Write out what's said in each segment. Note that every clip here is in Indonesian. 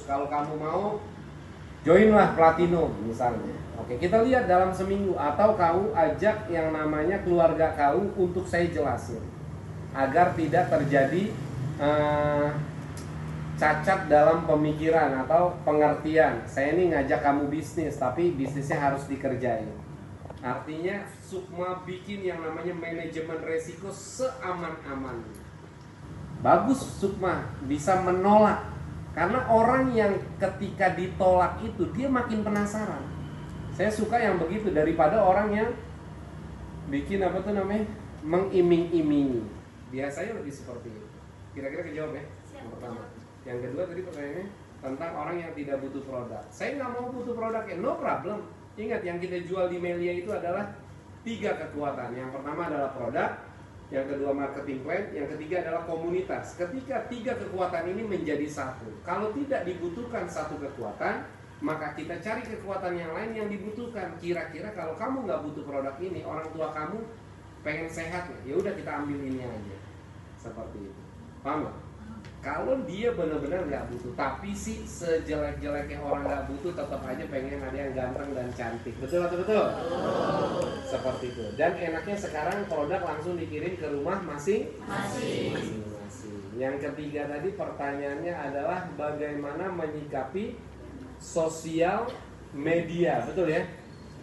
Kalau kamu mau, joinlah Platinum misalnya. Oke, kita lihat dalam seminggu. Atau kau ajak yang namanya keluarga kau untuk saya jelasin, agar tidak terjadi cacat dalam pemikiran atau pengertian. Saya ini ngajak kamu bisnis, tapi bisnisnya harus dikerjain. Artinya Sukma bikin yang namanya manajemen resiko seaman-amannya. Bagus Sukma bisa menolak. Karena orang yang ketika ditolak itu dia makin penasaran. Saya suka yang begitu daripada orang yang bikin apa tuh namanya, mengiming-imingi. Biasanya lebih seperti itu. Kira-kira kejawab ya? Yang pertama. Yang kedua tadi pertanyaannya tentang orang yang tidak butuh produk. Saya nggak mau butuh produknya, no problem. Ingat yang kita jual di Melia itu adalah 3 kekuatan. Yang pertama adalah produk, yang kedua marketing plan, yang ketiga adalah komunitas. Ketika 3 kekuatan ini menjadi satu, kalau tidak dibutuhkan satu kekuatan, maka kita cari kekuatan yang lain yang dibutuhkan. Kira-kira kalau kamu nggak butuh produk ini, orang tua kamu pengen sehat, ya udah kita ambil ini aja. Seperti itu. Paham nggak? Kalau dia benar-benar nggak butuh, tapi sih sejelek-jeleknya orang nggak butuh, tetap aja pengen ada yang ganteng dan cantik. Betul atau betul? Seperti itu. Dan enaknya sekarang produk langsung dikirim ke rumah masing-masing. Yang ketiga tadi pertanyaannya adalah bagaimana menyikapi sosial media, betul ya?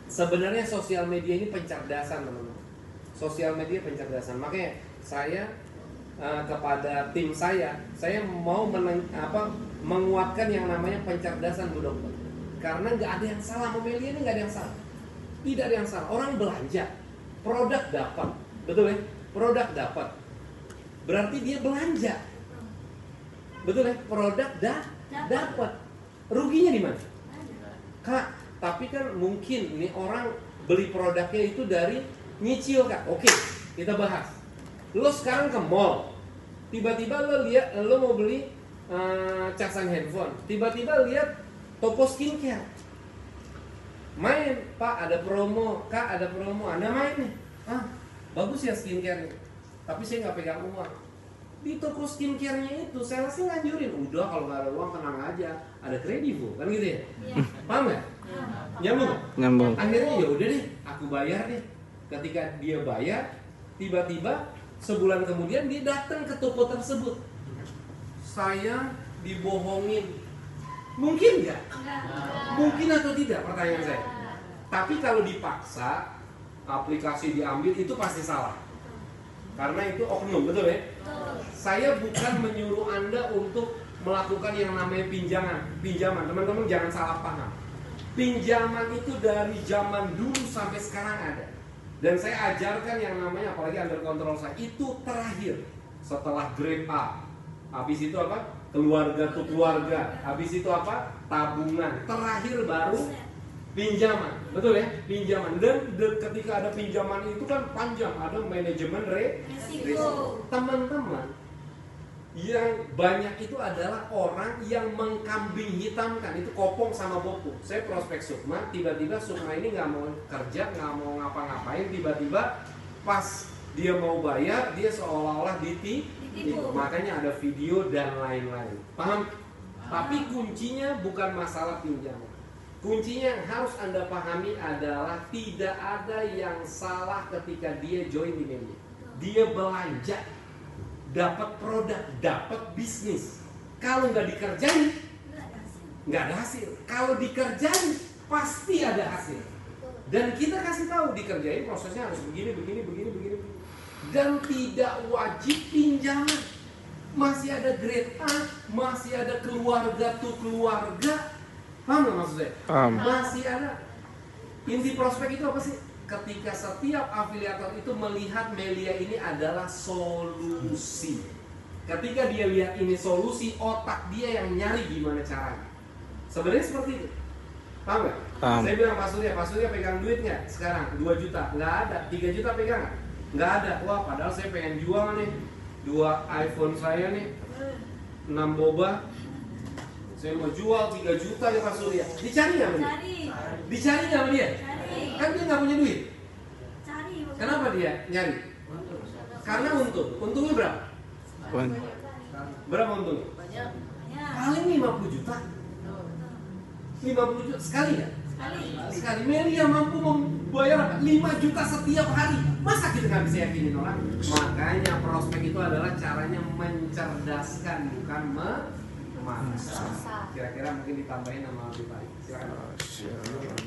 Sebenarnya sosial media ini pencerdasan, teman-teman. Sosial media pencerdasan. Makanya saya kepada tim saya mau menguatkan yang namanya pencerdasan, Bu Dokter. Karena nggak ada yang salah, Melia ini nggak ada yang salah. Tidak ada yang salah. Orang belanja, produk dapat, betul ya? Produk dapat, berarti dia belanja, betul ya? Produk dapat. Ruginya di mana? Kak, tapi kan mungkin ini orang beli produknya itu dari nyicil, Kak. Oke, kita bahas. Lo sekarang ke mall, tiba-tiba lo lihat lo mau beli casan handphone, tiba-tiba lihat toko skincare, main, Pak ada promo, Kak ada promo, Anda main nih, bagus ya skincare, tapi saya nggak pegang uang. Di toko skincare-nya itu saya sih nganjurin, udah kalau nggak ada uang tenang aja, ada kredivo, kan gitu ya? Paham nggak? Nyambung? Nyambung. Akhirnya ya udah deh, aku bayar deh. Ketika dia bayar, tiba-tiba sebulan kemudian dia datang ke toko tersebut. Saya dibohongin. Mungkin nggak? Mungkin atau tidak pertanyaan saya. Tapi kalau dipaksa, aplikasi diambil itu pasti salah. Karena itu oknum, betul ya? Saya bukan menyuruh Anda untuk melakukan yang namanya pinjaman. Teman-teman jangan salah paham. Pinjaman itu dari zaman dulu sampai sekarang ada. Dan saya ajarkan yang namanya, apalagi under control saya, itu terakhir setelah grade A. Habis itu apa? Keluarga tuh keluarga. Habis itu apa? Tabungan. Terakhir baru pinjaman. Betul ya? Pinjaman. Dan ketika ada pinjaman itu kan panjang, ada manajemen risiko. Teman-teman, yang banyak itu adalah orang yang mengkambing hitamkan, itu Kopong sama Bopo. Saya prospek Sukma, tiba-tiba Sukma ini nggak mau kerja, nggak mau ngapa-ngapain, tiba-tiba pas dia mau bayar, dia seolah-olah ditipu. Makanya ada video dan lain-lain. Paham? Tapi kuncinya bukan masalah pinjaman. Kuncinya yang harus Anda pahami adalah tidak ada yang salah ketika dia join di media. Dia belanja, dapat produk, dapat bisnis. Kalau nggak dikerjain, nggak ada hasil. Kalau dikerjain, pasti ada hasil. Dan kita kasih tahu dikerjain prosesnya harus begini. Dan tidak wajib pinjaman. Masih ada grade A, masih ada keluarga tuh keluarga. Paham nggak maksud saya? Masih ada. Inti prospek itu apa sih? Ketika setiap afiliator itu melihat Melia ini adalah solusi. Ketika dia lihat ini solusi, otak dia yang nyari gimana caranya. Sebenarnya seperti itu. Paham nggak? Saya bilang Pak Surya pegang duit nggak? Sekarang 2 juta, nggak ada. 3 juta pegang nggak? Nggak ada. Wah, padahal saya pengen jual nih 2 iPhone saya nih, 6 boba. Saya mau jual 3 juta ya Pak Surya. Dicari nggak sama dia? Dicari nggak sama dia? Kan dia nggak punya duit. Kenapa dia nyari? Karena untung. Untungnya berapa? Berapa untungnya? Paling 50 juta. 50 juta sekali ya? Sekali. Melia mampu membayar 5 juta setiap hari. Masa kita nggak bisa yakinin orang? Makanya prospek itu adalah caranya mencerdaskan, bukan memaksa. Kira-kira mungkin ditambahin nama lebih baik. Silakan.